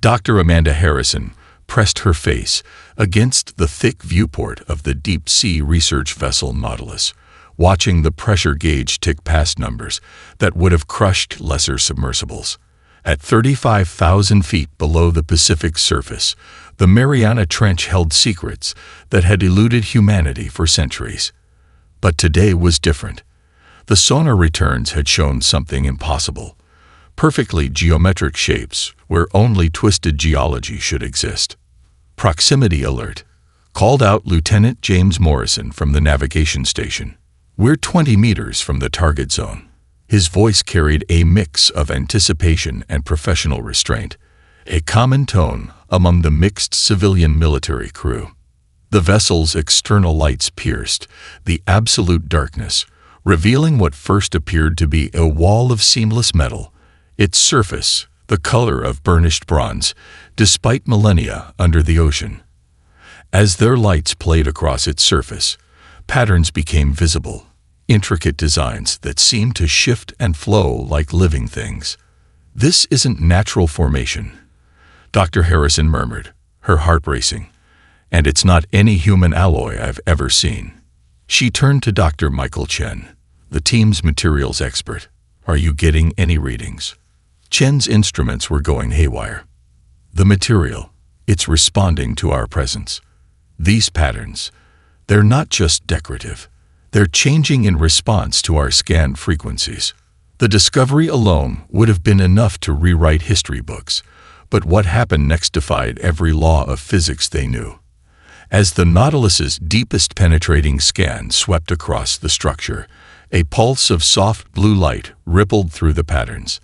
Dr. Amanda Harrison pressed her face against the thick viewport of the deep-sea research vessel Nautilus, watching the pressure gauge tick past numbers that would have crushed lesser submersibles. At 35,000 feet below the Pacific surface, the Mariana Trench held secrets that had eluded humanity for centuries. But today was different. The sonar returns had shown something impossible. Perfectly geometric shapes where only twisted geology should exist. Proximity alert, called out Lieutenant James Morrison from the navigation station. We're 20 meters from the target zone. His voice carried a mix of anticipation and professional restraint, a common tone among the mixed civilian-military crew. The vessel's external lights pierced the absolute darkness, revealing what first appeared to be a wall of seamless metal, its surface the color of burnished bronze, despite millennia under the ocean. As their lights played across its surface, patterns became visible, intricate designs that seemed to shift and flow like living things. "This isn't natural formation," Dr. Harrison murmured, her heart racing. "And it's not any human alloy I've ever seen." She turned to Dr. Michael Chen, the team's materials expert. "Are you getting any readings?" Chen's instruments were going haywire. "The material, it's responding to our presence. These patterns, they're not just decorative. They're changing in response to our scan frequencies." The discovery alone would have been enough to rewrite history books, but what happened next defied every law of physics they knew. As the Nautilus's deepest penetrating scan swept across the structure, a pulse of soft blue light rippled through the patterns.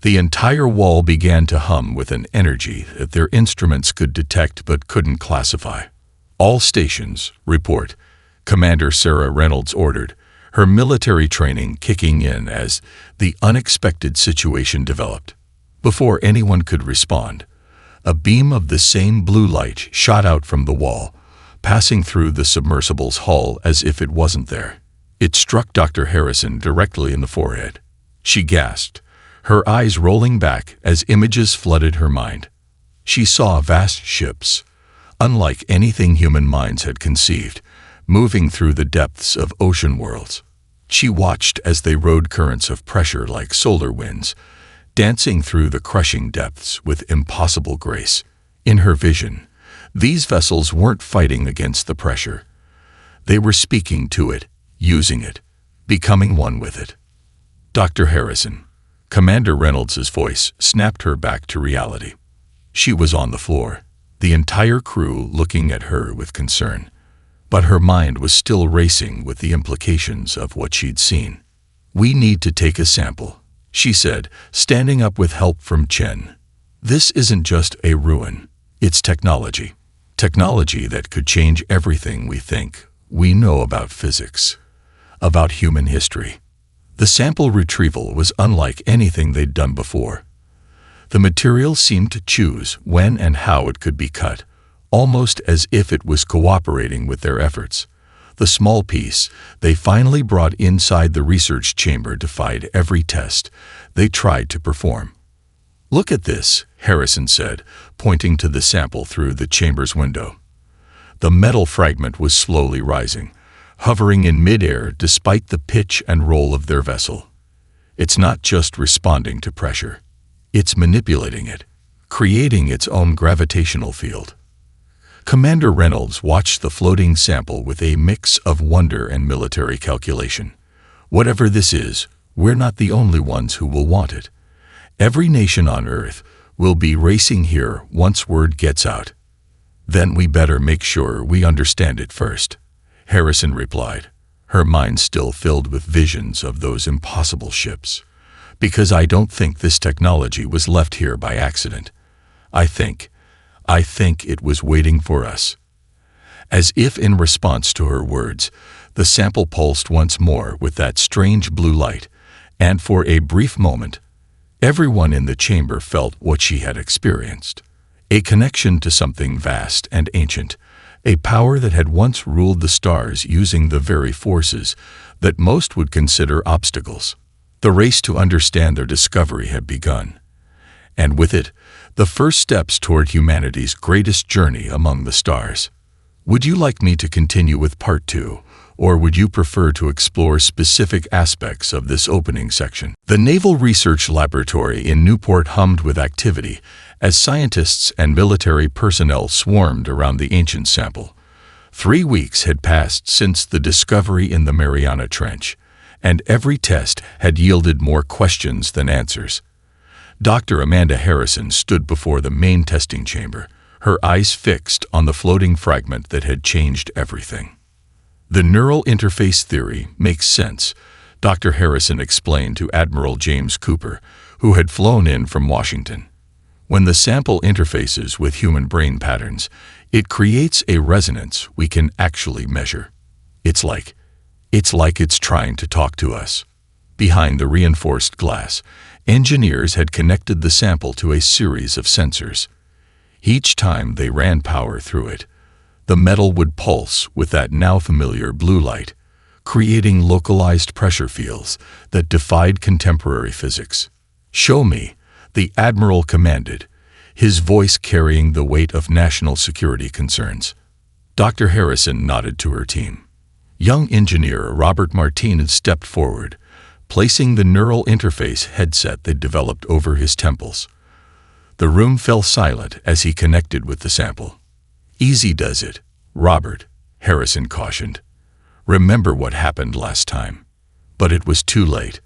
The entire wall began to hum with an energy that their instruments could detect but couldn't classify. "All stations, report," Commander Sarah Reynolds ordered, her military training kicking in as the unexpected situation developed. Before anyone could respond, a beam of the same blue light shot out from the wall, passing through the submersible's hull as if it wasn't there. It struck Dr. Harrison directly in the forehead. She gasped, her eyes rolling back as images flooded her mind. She saw vast ships, unlike anything human minds had conceived, moving through the depths of ocean worlds. She watched as they rode currents of pressure like solar winds, dancing through the crushing depths with impossible grace. In her vision, these vessels weren't fighting against the pressure. They were speaking to it, using it, becoming one with it. "Dr. Harrison," Commander Reynolds' voice snapped her back to reality. She was on the floor, the entire crew looking at her with concern. But her mind was still racing with the implications of what she'd seen. "We need to take a sample," she said, standing up with help from Chen. "This isn't just a ruin, it's technology. Technology that could change everything we think we know about physics, about human history." The sample retrieval was unlike anything they'd done before. The material seemed to choose when and how it could be cut, almost as if it was cooperating with their efforts. The small piece they finally brought inside the research chamber defied every test they tried to perform. "Look at this," Harrison said, pointing to the sample through the chamber's window. The metal fragment was slowly rising, hovering in midair despite the pitch and roll of their vessel. "It's not just responding to pressure. It's manipulating it, creating its own gravitational field." Commander Reynolds watched the floating sample with a mix of wonder and military calculation. "Whatever this is, we're not the only ones who will want it. Every nation on Earth will be racing here once word gets out. Then we better make sure we understand it first," Harrison replied, her mind still filled with visions of those impossible ships. "Because I don't think this technology was left here by accident. I think it was waiting for us." As if in response to her words, the sample pulsed once more with that strange blue light, and for a brief moment, everyone in the chamber felt what she had experienced. A connection to something vast and ancient, a power that had once ruled the stars using the very forces that most would consider obstacles. The race to understand their discovery had begun, and with it, the first steps toward humanity's greatest journey among the stars. Would you like me to continue with part 2, or would you prefer to explore specific aspects of this opening section? The Naval Research Laboratory in Newport hummed with activity as scientists and military personnel swarmed around the ancient sample. 3 weeks had passed since the discovery in the Mariana Trench, and every test had yielded more questions than answers. Dr. Amanda Harrison stood before the main testing chamber, her eyes fixed on the floating fragment that had changed everything. The neural interface theory makes sense, Dr. Harrison explained to Admiral James Cooper, who had flown in from Washington. When the sample interfaces with human brain patterns, it creates a resonance we can actually measure. It's like it's trying to talk to us. Behind the reinforced glass, engineers had connected the sample to a series of sensors. Each time they ran power through it, the metal would pulse with that now familiar blue light, creating localized pressure fields that defied contemporary physics. "Show me," the Admiral commanded, his voice carrying the weight of national security concerns. Dr. Harrison nodded to her team. Young engineer Robert Martinez stepped forward, placing the neural interface headset they'd developed over his temples. The room fell silent as he connected with the sample. "Easy does it, Robert," Harrison cautioned. "Remember what happened last time." But it was too late.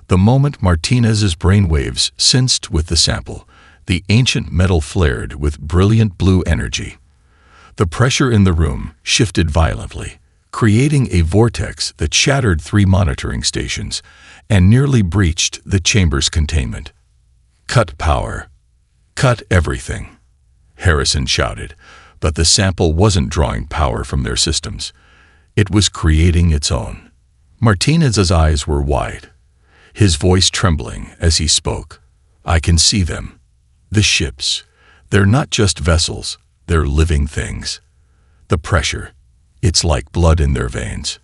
The moment Martinez's brainwaves sensed with the sample, the ancient metal flared with brilliant blue energy. The pressure in the room shifted violently, creating a vortex that shattered 3 monitoring stations and nearly breached the chamber's containment. "Cut power. Cut everything," Harrison shouted, but the sample wasn't drawing power from their systems. It was creating its own. Martinez's eyes were wide, his voice trembling as he spoke. "I can see them. The ships. They're not just vessels, they're living things. The pressure, it's like blood in their veins."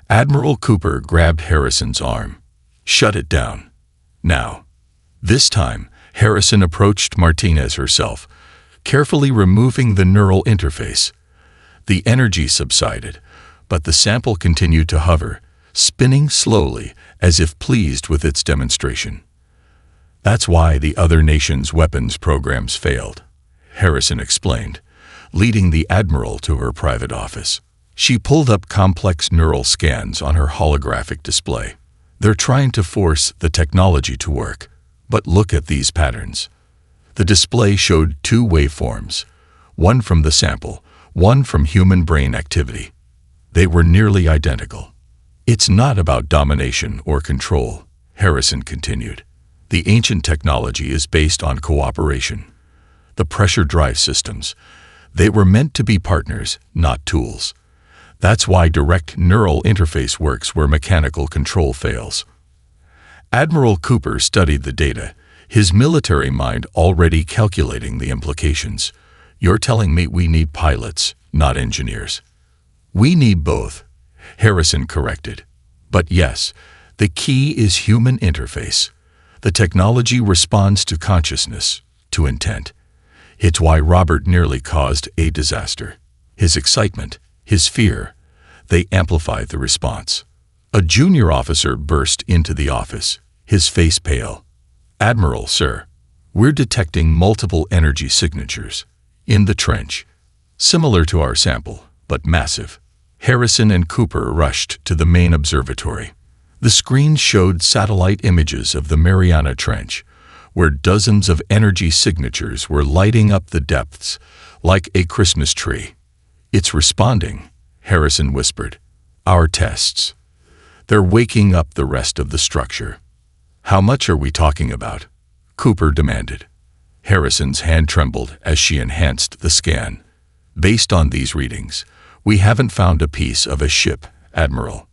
Admiral Cooper grabbed Harrison's arm. "Shut it down. Now." This time, Harrison approached Martinez herself, carefully removing the neural interface. The energy subsided, but the sample continued to hover, spinning slowly as if pleased with its demonstration. "That's why the other nations' weapons programs failed," Harrison explained, leading the Admiral to her private office. She pulled up complex neural scans on her holographic display. "They're trying to force the technology to work. But look at these patterns." The display showed 2 waveforms, one from the sample, one from human brain activity. They were nearly identical. "It's not about domination or control," Harrison continued. "The ancient technology is based on cooperation. The pressure drive systems, they were meant to be partners, not tools. That's why direct neural interface works where mechanical control fails." Admiral Cooper studied the data, his military mind already calculating the implications. "You're telling me we need pilots, not engineers?" "We need both," Harrison corrected. "But yes, the key is human interface. The technology responds to consciousness, to intent. It's why Robert nearly caused a disaster. His excitement, his fear, they amplified the response." A junior officer burst into the office, his face pale. "Admiral, sir, we're detecting multiple energy signatures in the trench, similar to our sample, but massive." Harrison and Cooper rushed to the main observatory. The screen showed satellite images of the Mariana Trench, where dozens of energy signatures were lighting up the depths like a Christmas tree. "It's responding," Harrison whispered. "Our tests. They're waking up the rest of the structure." "How much are we talking about?" Cooper demanded. Harrison's hand trembled as she enhanced the scan. "Based on these readings, we haven't found a piece of a ship, Admiral.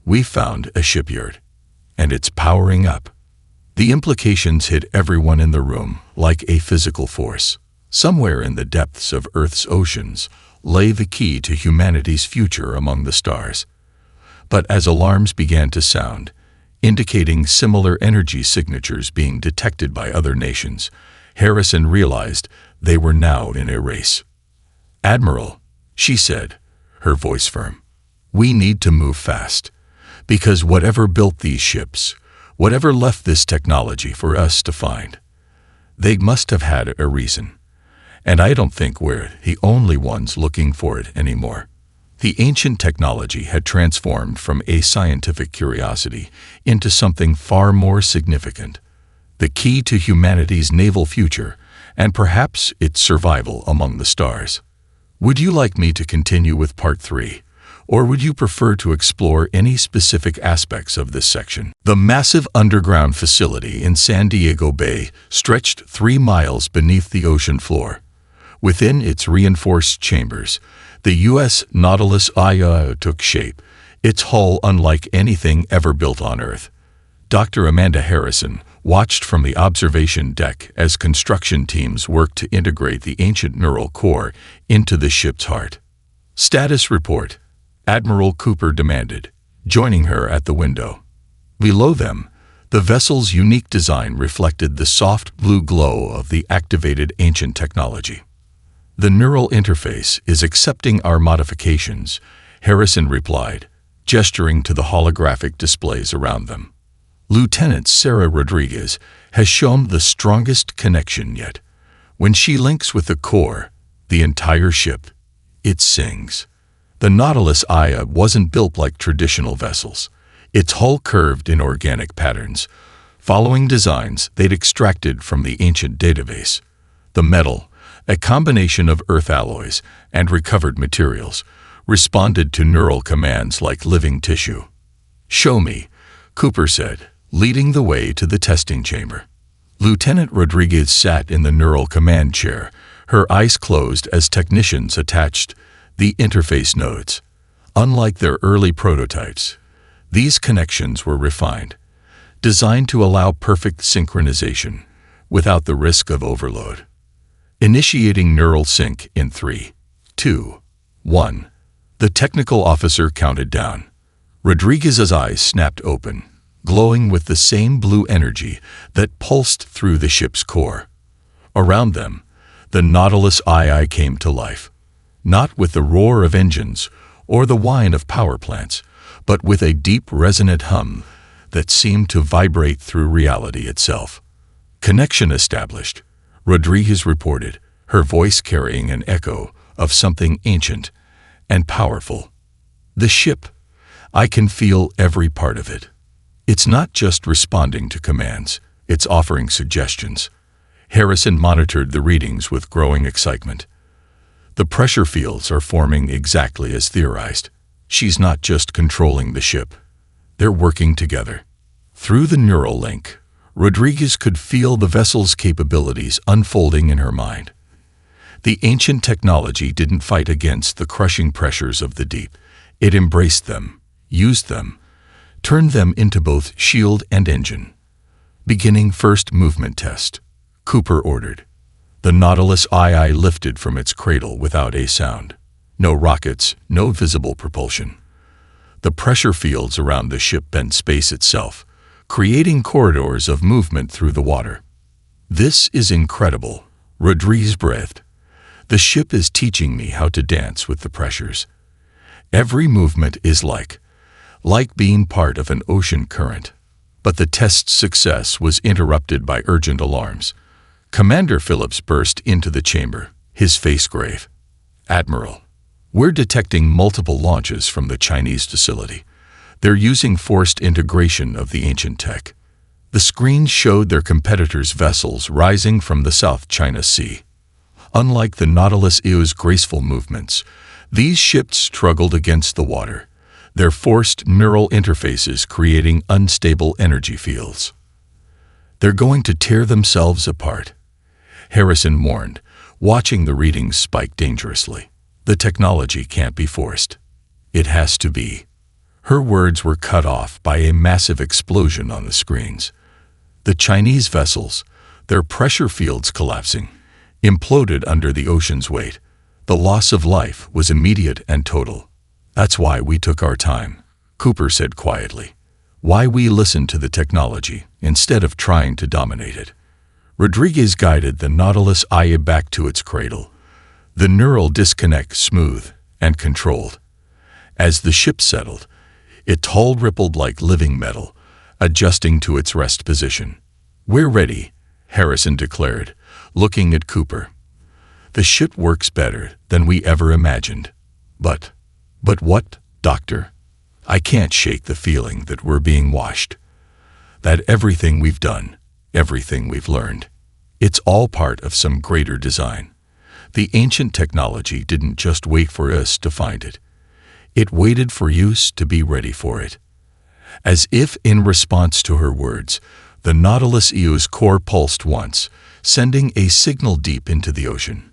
We found a shipyard, and it's powering up." The implications hit everyone in the room like a physical force. Somewhere in the depths of Earth's oceans lay the key to humanity's future among the stars. But as alarms began to sound, indicating similar energy signatures being detected by other nations, Harrison realized they were now in a race. "Admiral," she said, her voice firm, "we need to move fast, because whatever built these ships, whatever left this technology for us to find, they must have had a reason. And I don't think we're the only ones looking for it anymore." The ancient technology had transformed from a scientific curiosity into something far more significant, the key to humanity's naval future and perhaps its survival among the stars. Would you like me to continue with Part 3, or would you prefer to explore any specific aspects of this section? The massive underground facility in San Diego Bay stretched 3 miles beneath the ocean floor. Within its reinforced chambers, the U.S. Nautilus HFY took shape, its hull unlike anything ever built on Earth. Dr. Amanda Harrison watched from the observation deck as construction teams worked to integrate the ancient neural core into the ship's heart. "Status report," Admiral Cooper demanded, joining her at the window. Below them, the vessel's unique design reflected the soft blue glow of the activated ancient technology. "The neural interface is accepting our modifications," Harrison replied, gesturing to the holographic displays around them. "Lieutenant Sarah Rodriguez has shown the strongest connection yet. When she links with the core, the entire ship, it sings." The Nautilus HFY wasn't built like traditional vessels. Its hull curved in organic patterns, following designs they'd extracted from the ancient database. The metal, a combination of earth alloys and recovered materials, responded to neural commands like living tissue. "Show me," Cooper said, leading the way to the testing chamber. Lieutenant Rodriguez sat in the neural command chair, her eyes closed as technicians attached the interface nodes. Unlike their early prototypes, these connections were refined, designed to allow perfect synchronization without the risk of overload. Initiating neural sync in 3, 2, 1. The technical officer counted down. Rodriguez's eyes snapped open, glowing with the same blue energy that pulsed through the ship's core. Around them, the Nautilus HFY came to life, not with the roar of engines or the whine of power plants, but with a deep resonant hum that seemed to vibrate through reality itself. "Connection established," Rodriguez reported, her voice carrying an echo of something ancient and powerful. "The ship, I can feel every part of it. It's not just responding to commands, it's offering suggestions." Harrison monitored the readings with growing excitement. "The pressure fields are forming exactly as theorized. She's not just controlling the ship. They're working together." Through the neural link, Rodriguez could feel the vessel's capabilities unfolding in her mind. The ancient technology didn't fight against the crushing pressures of the deep. It embraced them, used them, turned them into both shield and engine. "Beginning first movement test," Cooper ordered. The Nautilus HFY lifted from its cradle without a sound. No rockets, no visible propulsion. The pressure fields around the ship bent space itself, creating corridors of movement through the water. "This is incredible," Rodriguez breathed. "The ship is teaching me how to dance with the pressures. Every movement is like being part of an ocean current." But the test's success was interrupted by urgent alarms. Commander Phillips burst into the chamber, his face grave. "Admiral, we're detecting multiple launches from the Chinese facility. They're using forced integration of the ancient tech." The screen showed their competitors' vessels rising from the South China Sea. Unlike the Nautilus HFY's graceful movements, these ships struggled against the water, their forced neural interfaces creating unstable energy fields. "They're going to tear themselves apart," Harrison warned, watching the readings spike dangerously. "The technology can't be forced. It has to be." Her words were cut off by a massive explosion on the screens. The Chinese vessels, their pressure fields collapsing, imploded under the ocean's weight. The loss of life was immediate and total. "That's why we took our time," Cooper said quietly. "Why we listened to the technology instead of trying to dominate it." Rodriguez guided the Nautilus Aya back to its cradle, the neural disconnect smooth and controlled. As the ship settled, its hull rippled like living metal, adjusting to its rest position. "We're ready," Harrison declared, looking at Cooper. "The ship works better than we ever imagined." But what, Doctor? I can't shake the feeling that we're being washed. That everything we've done, everything we've learned, it's all part of some greater design. The ancient technology didn't just wait for us to find it. It waited for us to be ready for it. As if in response to her words, the Nautilus EO's core pulsed once, sending a signal deep into the ocean.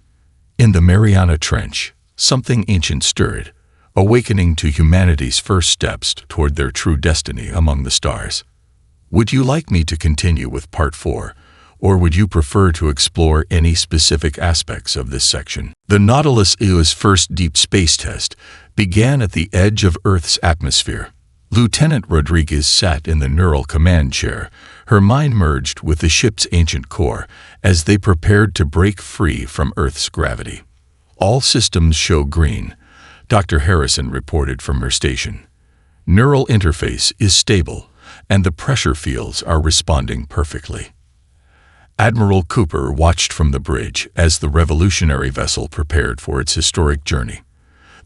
In the Mariana Trench, something ancient stirred, awakening to humanity's first steps toward their true destiny among the stars. Would you like me to continue with Part 4, or would you prefer to explore any specific aspects of this section? The Nautilus EO's first deep space test began at the edge of Earth's atmosphere. Lieutenant Rodriguez sat in the neural command chair, her mind merged with the ship's ancient core as they prepared to break free from Earth's gravity. "All systems show green," Dr. Harrison reported from her station. "Neural interface is stable, and the pressure fields are responding perfectly." Admiral Cooper watched from the bridge as the revolutionary vessel prepared for its historic journey.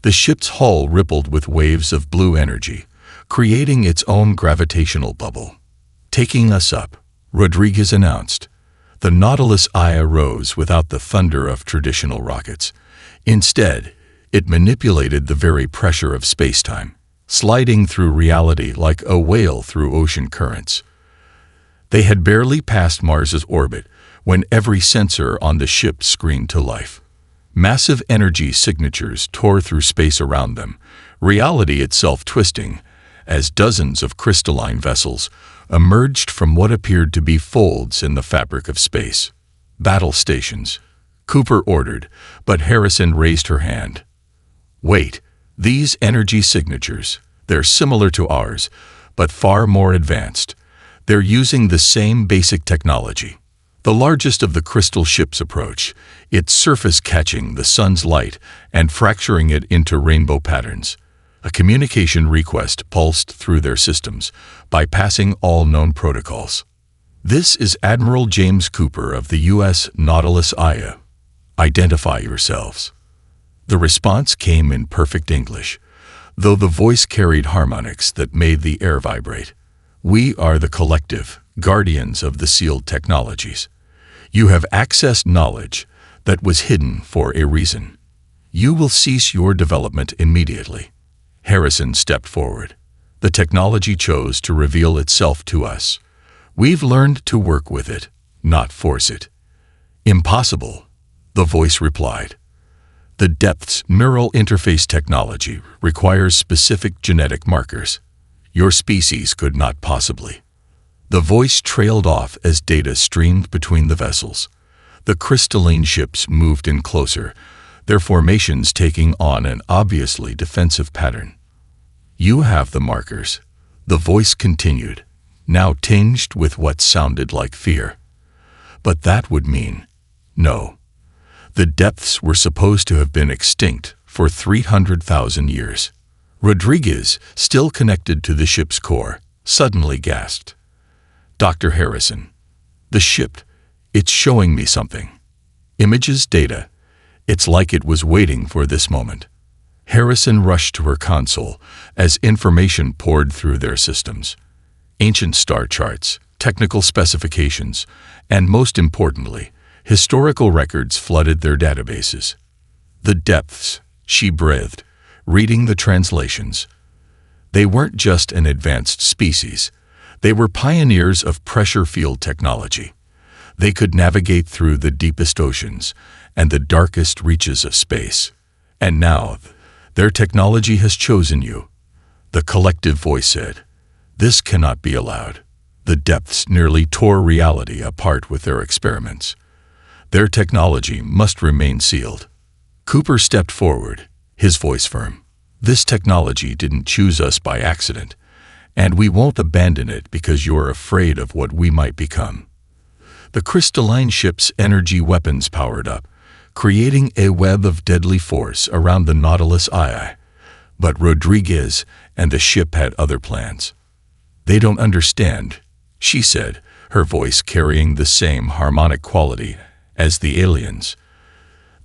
The ship's hull rippled with waves of blue energy, creating its own gravitational bubble. "Taking us up," Rodriguez announced. The Nautilus Aya rose without the thunder of traditional rockets. Instead, it manipulated the very pressure of space-time, sliding through reality like a whale through ocean currents. They had barely passed Mars's orbit when every sensor on the ship screamed to life. Massive energy signatures tore through space around them, reality itself twisting, as dozens of crystalline vessels emerged from what appeared to be folds in the fabric of space. "Battle stations," Cooper ordered, but Harrison raised her hand. "Wait, these energy signatures, they're similar to ours, but far more advanced. They're using the same basic technology." The largest of the crystal ships approached, its surface catching the sun's light and fracturing it into rainbow patterns. A communication request pulsed through their systems, bypassing all known protocols. "This is Admiral James Cooper of the U.S. Nautilus Aya. Identify yourselves." The response came in perfect English, though the voice carried harmonics that made the air vibrate. "We are the collective, guardians of the sealed technologies. You have accessed knowledge that was hidden for a reason. You will cease your development immediately." Harrison stepped forward. "The technology chose to reveal itself to us. We've learned to work with it, not force it." "Impossible," the voice replied. "The depth's neural interface technology requires specific genetic markers. Your species could not possibly." The voice trailed off as data streamed between the vessels. The crystalline ships moved in closer, their formations taking on an obviously defensive pattern. "You have the markers," the voice continued, now tinged with what sounded like fear. "But that would mean, no. The depths were supposed to have been extinct for 300,000 years." Rodriguez, still connected to the ship's core, suddenly gasped. "Dr. Harrison, the ship, it's showing me something. Images, data. It's like it was waiting for this moment." Harrison rushed to her console as information poured through their systems. Ancient star charts, technical specifications, and most importantly, historical records flooded their databases. "The depths," she breathed, reading the translations. They weren't just an advanced species. They were pioneers of pressure field technology. They could navigate through the deepest oceans and the darkest reaches of space. "And now, their technology has chosen you," the collective voice said. "This cannot be allowed." The depths nearly tore reality apart with their experiments. Their technology must remain sealed. Cooper stepped forward, his voice firm. "This technology didn't choose us by accident, and we won't abandon it because you're afraid of what we might become." The crystalline ship's energy weapons powered up, creating a web of deadly force around the Nautilus II. But Rodriguez and the ship had other plans. "They don't understand," she said, her voice carrying the same harmonic quality as the aliens.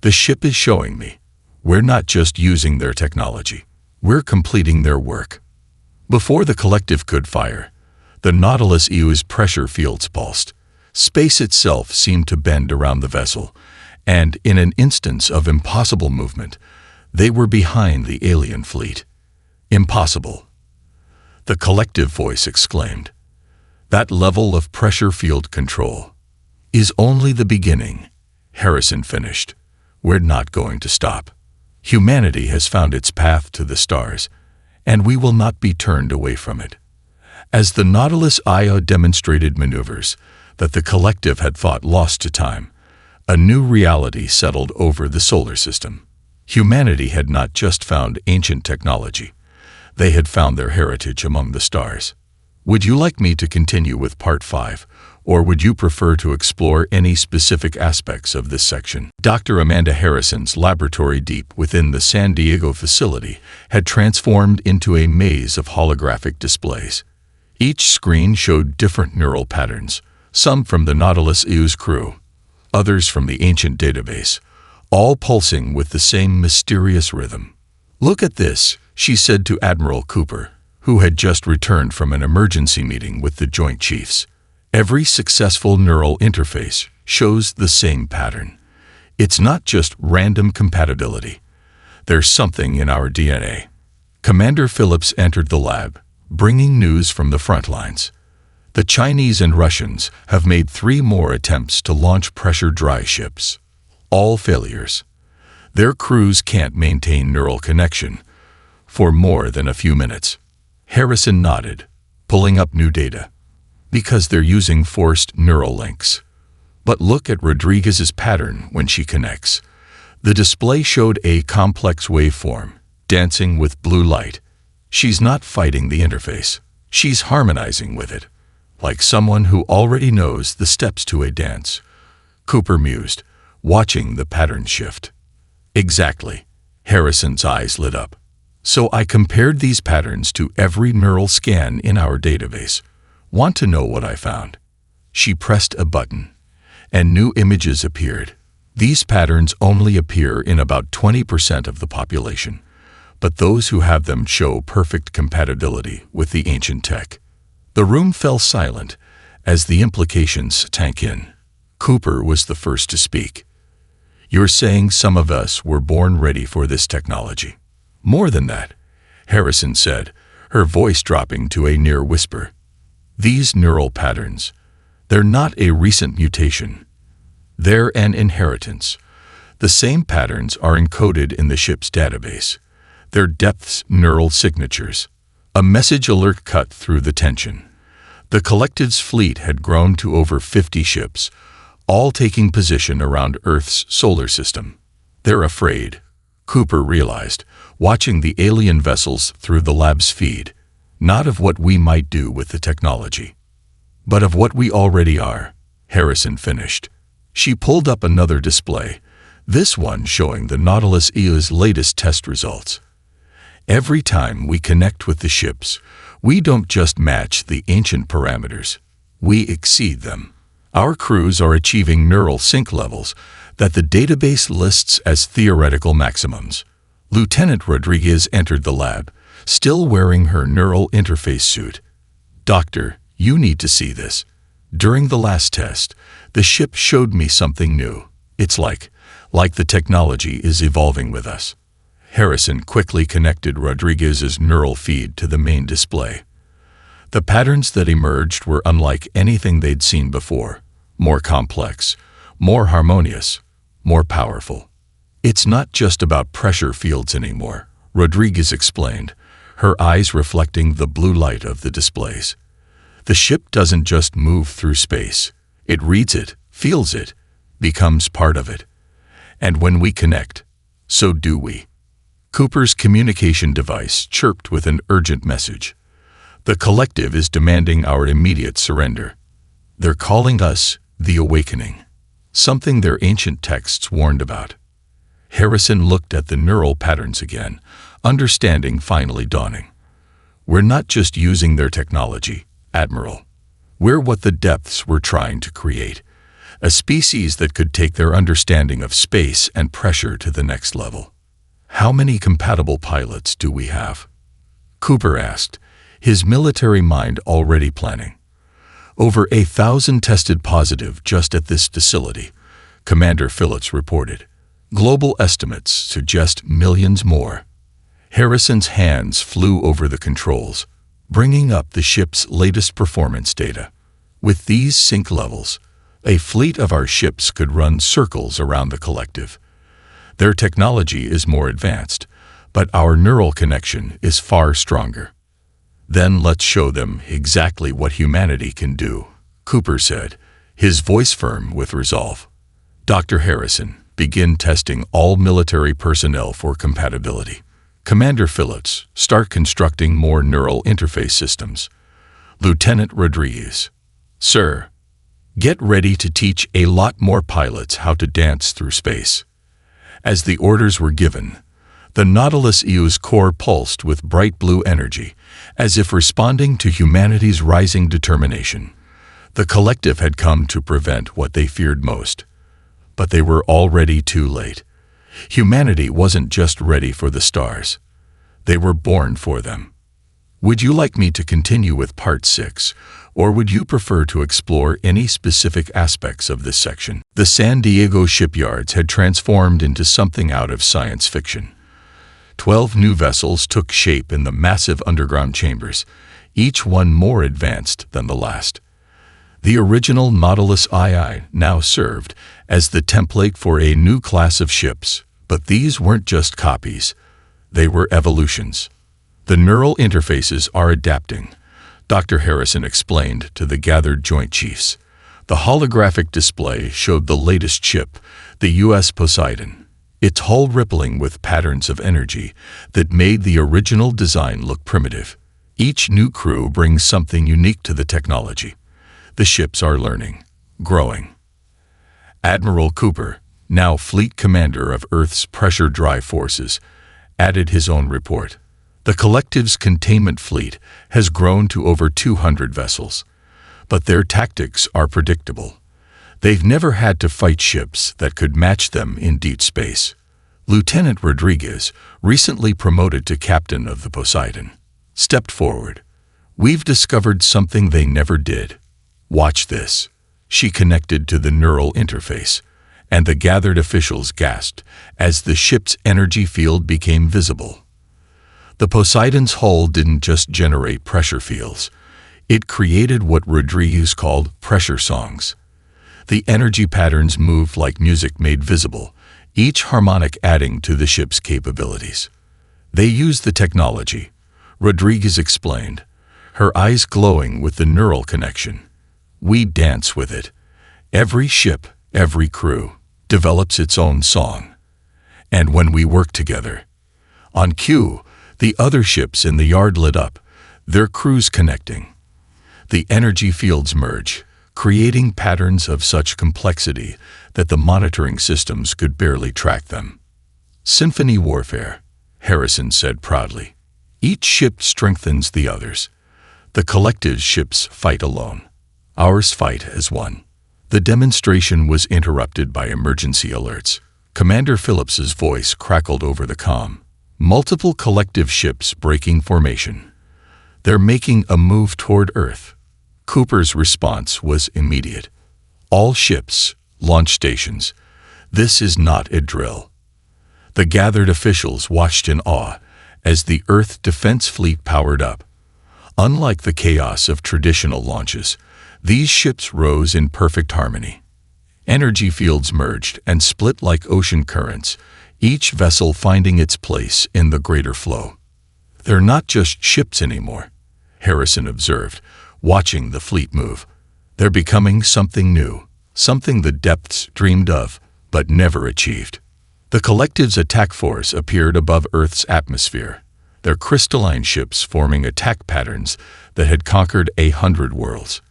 "The ship is showing me. We're not just using their technology. We're completing their work." Before the collective could fire, the Nautilus EU's pressure fields pulsed. Space itself seemed to bend around the vessel, and in an instance of impossible movement, they were behind the alien fleet. "Impossible," the collective voice exclaimed. "That level of pressure field control is only the beginning," Harrison finished. "We're not going to stop. Humanity has found its path to the stars, and we will not be turned away from it." As the Nautilus IO demonstrated maneuvers that the collective had thought lost to time, a new reality settled over the solar system. Humanity had not just found ancient technology. They had found their heritage among the stars. Would you like me to continue with Part 5, or would you prefer to explore any specific aspects of this section? Dr. Amanda Harrison's laboratory deep within the San Diego facility had transformed into a maze of holographic displays. Each screen showed different neural patterns, some from the Nautilus EU's crew, others from the ancient database, all pulsing with the same mysterious rhythm. "Look at this," she said to Admiral Cooper, who had just returned from an emergency meeting with the Joint Chiefs. "Every successful neural interface shows the same pattern. It's not just random compatibility. There's something in our DNA." Commander Phillips entered the lab, bringing news from the front lines. "The Chinese and Russians have made 3 more attempts to launch pressure dry ships. All failures. Their crews can't maintain neural connection for more than a few minutes." Harrison nodded, pulling up new data. "Because they're using forced neural links. But look at Rodriguez's pattern when she connects." The display showed a complex waveform, dancing with blue light. "She's not fighting the interface. She's harmonizing with it, like someone who already knows the steps to a dance." Cooper mused, watching the pattern shift. "Exactly." Harrison's eyes lit up. "So I compared these patterns to every neural scan in our database. Want to know what I found?" She pressed a button, and new images appeared. These patterns only appear in about 20% of the population, but those who have them show perfect compatibility with the ancient tech. The room fell silent as the implications sank in. Cooper was the first to speak. "You're saying some of us were born ready for this technology?" "More than that," Harrison said, her voice dropping to a near whisper. "These neural patterns, they're not a recent mutation. They're an inheritance. The same patterns are encoded in the ship's database. They're depth's neural signatures." A message alert cut through the tension. The collective's fleet had grown to over 50 ships, all taking position around Earth's solar system. "They're afraid," Cooper realized, watching the alien vessels through the lab's feed. "Not of what we might do with the technology, but of what we already are," Harrison finished. She pulled up another display, this one showing the Nautilus EU's latest test results. "Every time we connect with the ships, we don't just match the ancient parameters, we exceed them. Our crews are achieving neural sync levels that the database lists as theoretical maximums." Lieutenant Rodriguez entered the lab, still wearing her neural interface suit. "Doctor, you need to see this. During the last test, the ship showed me something new. It's like the technology is evolving with us." Harrison quickly connected Rodriguez's neural feed to the main display. The patterns that emerged were unlike anything they'd seen before, more complex, more harmonious, more powerful. "It's not just about pressure fields anymore," Rodriguez explained, her eyes reflecting the blue light of the displays. "The ship doesn't just move through space. It reads it, feels it, becomes part of it. And when we connect, so do we." Cooper's communication device chirped with an urgent message. "The collective is demanding our immediate surrender. They're calling us the awakening, something their ancient texts warned about. Harrison looked at the neural patterns again, understanding finally dawning. We're not just using their technology, Admiral. We're what the depths were trying to create, a species that could take their understanding of space and pressure to the next level. How many compatible pilots do we have? Cooper asked, his military mind already planning. Over 1,000 tested positive just at this facility, Commander Phillips reported. Global estimates suggest millions more. Harrison's hands flew over the controls, bringing up the ship's latest performance data. With these sync levels, a fleet of our ships could run circles around the collective. Their technology is more advanced, but our neural connection is far stronger. Then let's show them exactly what humanity can do, Cooper said, his voice firm with resolve. Dr. Harrison, begin testing all military personnel for compatibility. Commander Phillips, start constructing more neural interface systems. Lieutenant Rodriguez, sir, get ready to teach a lot more pilots how to dance through space. As the orders were given, the Nautilus EU's core pulsed with bright blue energy, as if responding to humanity's rising determination. The collective had come to prevent what they feared most. But they were already too late. Humanity wasn't just ready for the stars. They were born for them. Would you like me to continue with Part 6, or would you prefer to explore any specific aspects of this section? The San Diego shipyards had transformed into something out of science fiction. 12 new vessels took shape in the massive underground chambers, each one more advanced than the last. The original Nautilus II now served as the template for a new class of ships, but these weren't just copies. They were evolutions. The neural interfaces are adapting, Dr. Harrison explained to the gathered Joint Chiefs. The holographic display showed the latest ship, the U.S. Poseidon, its hull rippling with patterns of energy that made the original design look primitive. Each new crew brings something unique to the technology. The ships are learning, growing. Admiral Cooper, now Fleet Commander of Earth's Pressure Drive Forces, added his own report. The collective's containment fleet has grown to over 200 vessels, but their tactics are predictable. They've never had to fight ships that could match them in deep space. Lieutenant Rodriguez, recently promoted to captain of the Poseidon, stepped forward. We've discovered something they never did. Watch this. She connected to the neural interface, and the gathered officials gasped as the ship's energy field became visible. The Poseidon's hull didn't just generate pressure fields. It created what Rodriguez called pressure songs. The energy patterns moved like music made visible, each harmonic adding to the ship's capabilities. They used the technology, Rodriguez explained, her eyes glowing with the neural connection. We dance with it. Every ship, every crew, develops its own song. And when we work together, on cue, the other ships in the yard lit up, their crews connecting. The energy fields merge, creating patterns of such complexity that the monitoring systems could barely track them. Symphony warfare, Harrison said proudly. Each ship strengthens the others. The collective ships fight alone. Ours fight as one. The demonstration was interrupted by emergency alerts. Commander Phillips's voice crackled over the comm. Multiple collective ships breaking formation. They're making a move toward Earth. Cooper's response was immediate. All ships, launch stations. This is not a drill. The gathered officials watched in awe as the Earth Defense Fleet powered up. Unlike the chaos of traditional launches, these ships rose in perfect harmony. Energy fields merged and split like ocean currents, each vessel finding its place in the greater flow. They're not just ships anymore, Harrison observed, watching the fleet move. They're becoming something new, something the depths dreamed of, but never achieved. The collective's attack force appeared above Earth's atmosphere, their crystalline ships forming attack patterns that had conquered 100 worlds.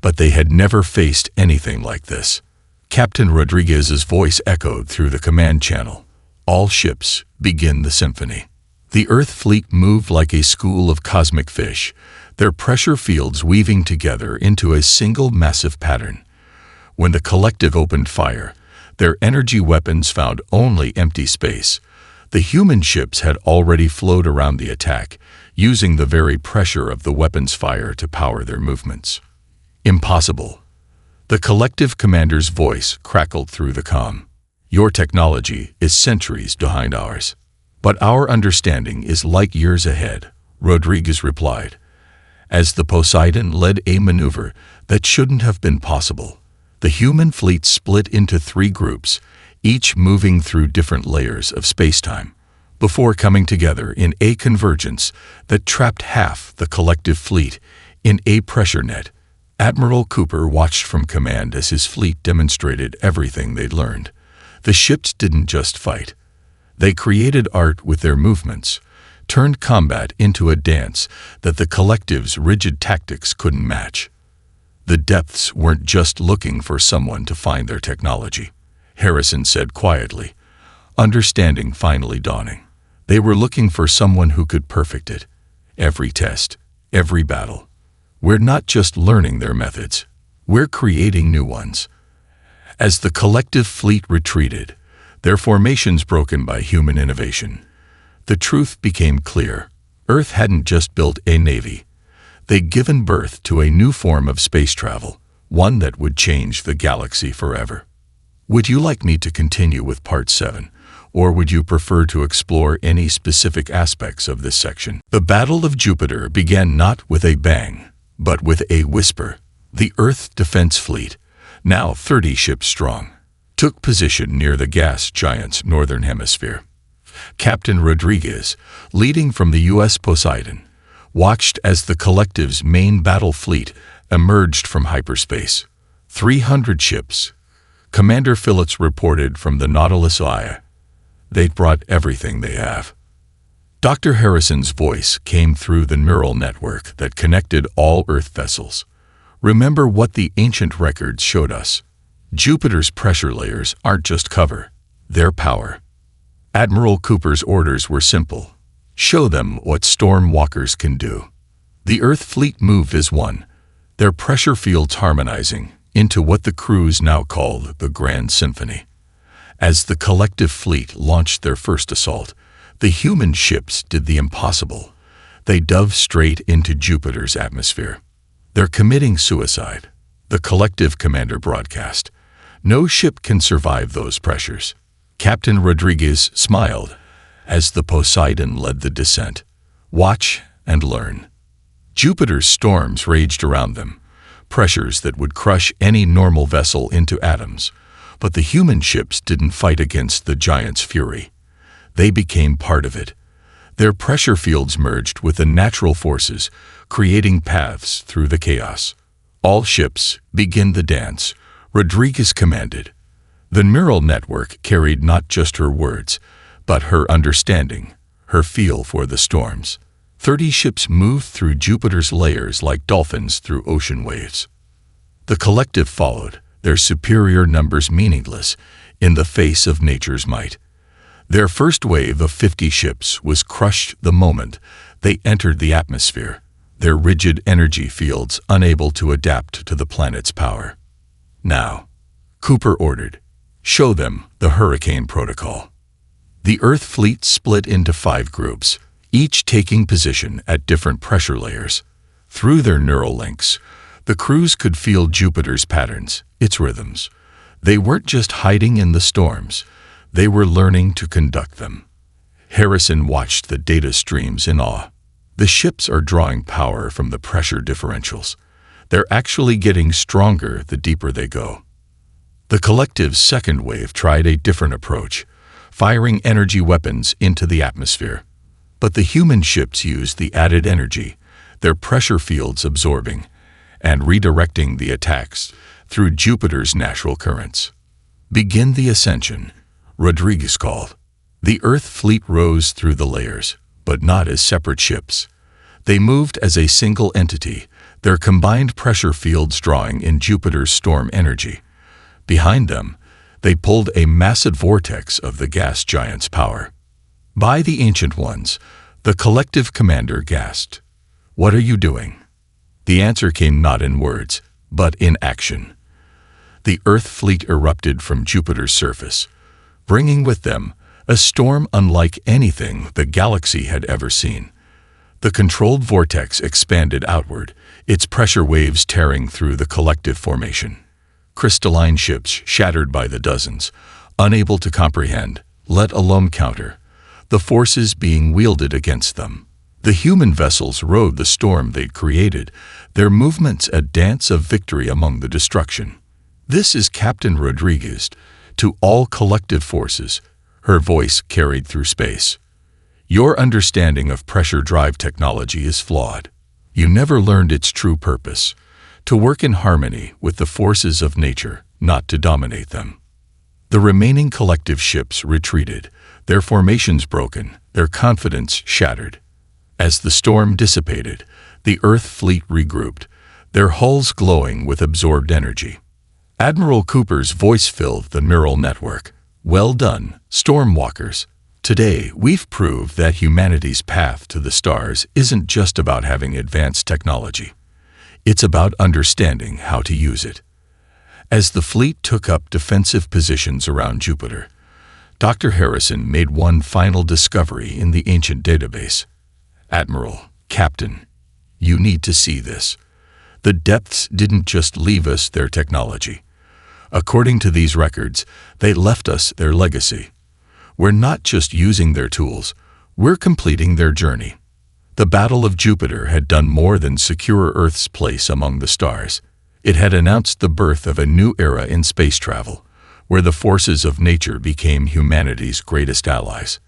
but they had never faced anything like this. Captain Rodriguez's voice echoed through the command channel. All ships, begin the symphony. The Earth fleet moved like a school of cosmic fish, their pressure fields weaving together into a single massive pattern. When the collective opened fire, their energy weapons found only empty space. The human ships had already flowed around the attack, using the very pressure of the weapon's fire to power their movements. Impossible. The collective commander's voice crackled through the comm. Your technology is centuries behind ours. But our understanding is light years ahead, Rodriguez replied. As the Poseidon led a maneuver that shouldn't have been possible, the human fleet split into 3 groups, each moving through different layers of spacetime, before coming together in a convergence that trapped half the collective fleet in a pressure net. Admiral Cooper watched from command as his fleet demonstrated everything they'd learned. The ships didn't just fight. They created art with their movements, turned combat into a dance that the collective's rigid tactics couldn't match. The depths weren't just looking for someone to find their technology, Harrison said quietly, understanding finally dawning. They were looking for someone who could perfect it. Every test, every battle. We're not just learning their methods, we're creating new ones. As the collective fleet retreated, their formations broken by human innovation, the truth became clear. Earth hadn't just built a navy. They'd given birth to a new form of space travel, one that would change the galaxy forever. Would you like me to continue with Part 7, or would you prefer to explore any specific aspects of this section? The Battle of Jupiter began not with a bang, but with a whisper. The Earth Defense Fleet, now 30 ships strong, took position near the gas giant's northern hemisphere. Captain Rodriguez, leading from the U.S. Poseidon, watched as the collective's main battle fleet emerged from hyperspace. 300 ships. Commander Phillips reported from the Nautilus Aya. They'd brought everything they have. Dr. Harrison's voice came through the neural network that connected all Earth vessels. Remember what the ancient records showed us. Jupiter's pressure layers aren't just cover, they're power. Admiral Cooper's orders were simple. Show them what storm walkers can do. The Earth fleet moved as one, their pressure fields harmonizing into what the crews now called the Grand Symphony. As the collective fleet launched their first assault, the human ships did the impossible. They dove straight into Jupiter's atmosphere. They're committing suicide, the collective commander broadcast. No ship can survive those pressures. Captain Rodriguez smiled as the Poseidon led the descent. Watch and learn. Jupiter's storms raged around them, pressures that would crush any normal vessel into atoms. But the human ships didn't fight against the giant's fury. They became part of it. Their pressure fields merged with the natural forces, creating paths through the chaos. All ships, begin the dance, Rodriguez commanded. The neural network carried not just her words, but her understanding, her feel for the storms. 30 ships moved through Jupiter's layers like dolphins through ocean waves. The collective followed, their superior numbers meaningless in the face of nature's might. Their first wave of 50 ships was crushed the moment they entered the atmosphere, their rigid energy fields unable to adapt to the planet's power. Now, Cooper ordered, show them the Hurricane Protocol. The Earth fleet split into 5 groups, each taking position at different pressure layers. Through their neural links, the crews could feel Jupiter's patterns, its rhythms. They weren't just hiding in the storms, they were learning to conduct them. Harrison watched the data streams in awe. The ships are drawing power from the pressure differentials. They're actually getting stronger the deeper they go. The collective's second wave tried a different approach, firing energy weapons into the atmosphere. But the human ships used the added energy, their pressure fields absorbing and redirecting the attacks through Jupiter's natural currents. Begin the ascension, Rodriguez called. The Earth fleet rose through the layers, but not as separate ships. They moved as a single entity, their combined pressure fields drawing in Jupiter's storm energy. Behind them, they pulled a massive vortex of the gas giant's power. By the Ancient Ones, the collective commander gasped. "What are you doing?" The answer came not in words, but in action. The Earth fleet erupted from Jupiter's surface, bringing with them a storm unlike anything the galaxy had ever seen. The controlled vortex expanded outward, its pressure waves tearing through the collective formation. Crystalline ships shattered by the dozens, unable to comprehend, let alone counter, the forces being wielded against them. The human vessels rode the storm they'd created, their movements a dance of victory among the destruction. "This is Captain Rodriguez, to all collective forces," her voice carried through space. "Your understanding of pressure drive technology is flawed. You never learned its true purpose, to work in harmony with the forces of nature, not to dominate them." The remaining collective ships retreated, their formations broken, their confidence shattered. As the storm dissipated, the Earth fleet regrouped, their hulls glowing with absorbed energy. Admiral Cooper's voice filled the neural network. "Well done, Stormwalkers. Today, we've proved that humanity's path to the stars isn't just about having advanced technology. It's about understanding how to use it." As the fleet took up defensive positions around Jupiter, Dr. Harrison made one final discovery in the ancient database. "Admiral, Captain, you need to see this. The depths didn't just leave us their technology. According to these records, they left us their legacy. We're not just using their tools, we're completing their journey." The Battle of Jupiter had done more than secure Earth's place among the stars. It had announced the birth of a new era in space travel, where the forces of nature became humanity's greatest allies.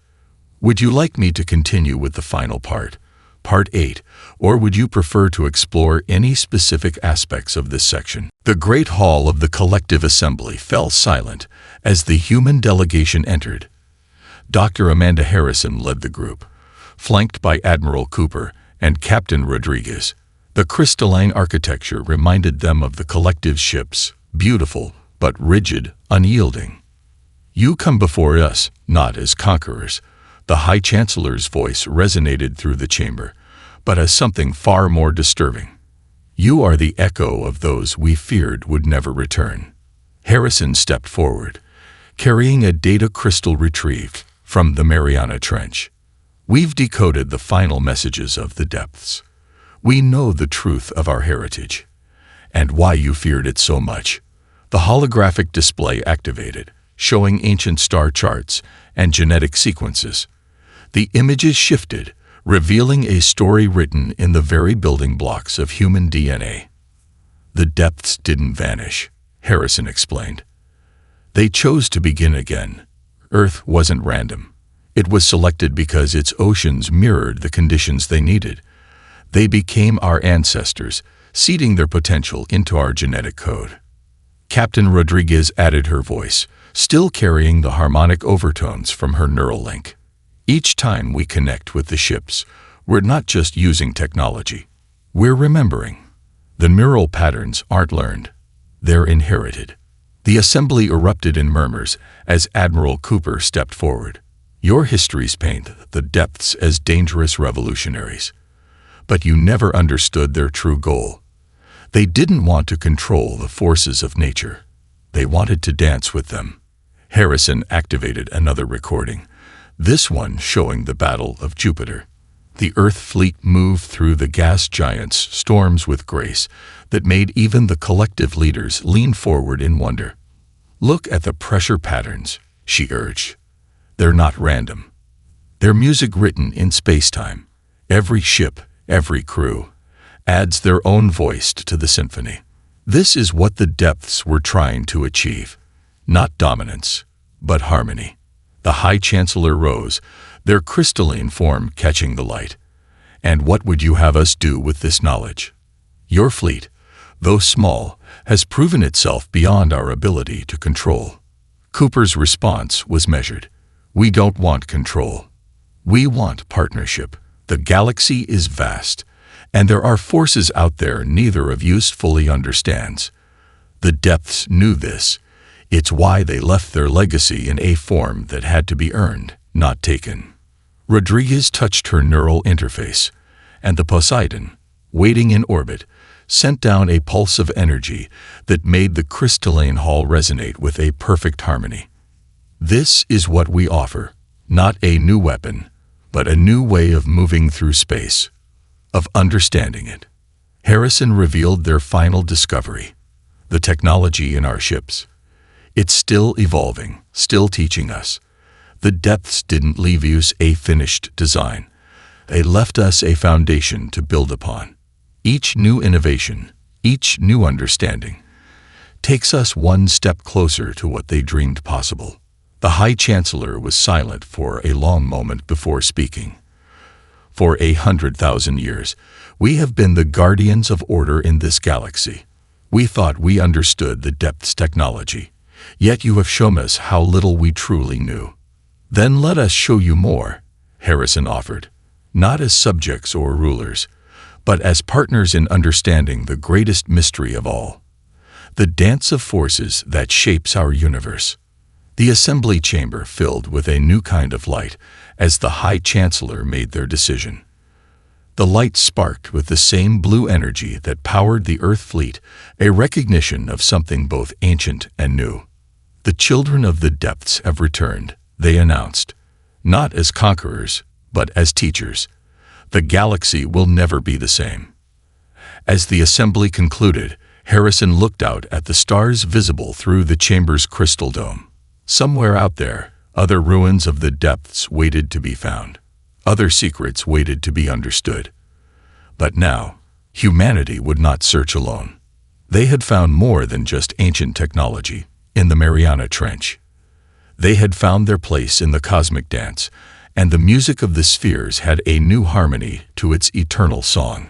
Would you like me to continue with the final part, Part 8, or would you prefer to explore any specific aspects of this section? The great hall of the collective assembly fell silent as the human delegation entered. Dr. Amanda Harrison led the group, flanked by Admiral Cooper and Captain Rodriguez. The crystalline architecture reminded them of the collective ships, beautiful but rigid, unyielding. "You come before us, not as conquerors." The High Chancellor's voice resonated through the chamber, but as something far more disturbing. "You are the echo of those we feared would never return." Harrison stepped forward, carrying a data crystal retrieved from the Mariana Trench. "We've decoded the final messages of the depths. We know the truth of our heritage, and why you feared it so much." The holographic display activated, showing ancient star charts and genetic sequences. The images shifted, revealing a story written in the very building blocks of human DNA. "The depths didn't vanish," Harrison explained. "They chose to begin again. Earth wasn't random. It was selected because its oceans mirrored the conditions they needed. They became our ancestors, seeding their potential into our genetic code." Captain Rodriguez added her voice, still carrying the harmonic overtones from her neural link. "Each time we connect with the ships, we're not just using technology. We're remembering. The neural patterns aren't learned. They're inherited." The assembly erupted in murmurs as Admiral Cooper stepped forward. "Your histories paint the depths as dangerous revolutionaries. But you never understood their true goal. They didn't want to control the forces of nature. They wanted to dance with them." Harrison activated another recording, this one showing the Battle of Jupiter. The Earth fleet moved through the gas giant's storms with grace that made even the collective leaders lean forward in wonder. "Look at the pressure patterns," she urged. "They're not random. They're music written in space-time. Every ship, every crew, adds their own voice to the symphony. This is what the depths were trying to achieve. Not dominance, but harmony." The High Chancellor rose, their crystalline form catching the light. "And what would you have us do with this knowledge? Your fleet, though small, has proven itself beyond our ability to control." Cooper's response was measured. "We don't want control. We want partnership. The galaxy is vast, And there are forces out there neither of you fully understands. The depths knew this. It's why they left their legacy in a form that had to be earned, not taken. Rodriguez touched her neural interface, and the Poseidon, waiting in orbit, sent down a pulse of energy that made the crystalline hull resonate with a perfect harmony. This is what we offer, not a new weapon, but a new way of moving through space, of understanding it. Harrison revealed their final discovery, the technology in our ships. It's still evolving, still teaching us. The depths didn't leave us a finished design. They left us a foundation to build upon. Each new innovation, each new understanding, takes us one step closer to what they dreamed possible. The High Chancellor was silent for a long moment before speaking. For 100,000 years, we have been the guardians of order in this galaxy. We thought we understood the depths technology, yet you have shown us how little we truly knew. Then let us show you more, Harrison offered, not as subjects or rulers, but as partners in understanding the greatest mystery of all, the dance of forces that shapes our universe. The assembly chamber filled with a new kind of light as the High Chancellor made their decision. The light sparked with the same blue energy that powered the Earth fleet, a recognition of something both ancient and new. The children of the depths have returned, they announced, not as conquerors, but as teachers. The galaxy will never be the same. As the assembly concluded, Harrison looked out at the stars visible through the chamber's crystal dome. Somewhere out there, other ruins of the depths waited to be found. Other secrets waited to be understood. But now, humanity would not search alone. They had found more than just ancient technology in the Mariana Trench. They had found their place in the cosmic dance, and the music of the spheres had a new harmony to its eternal song.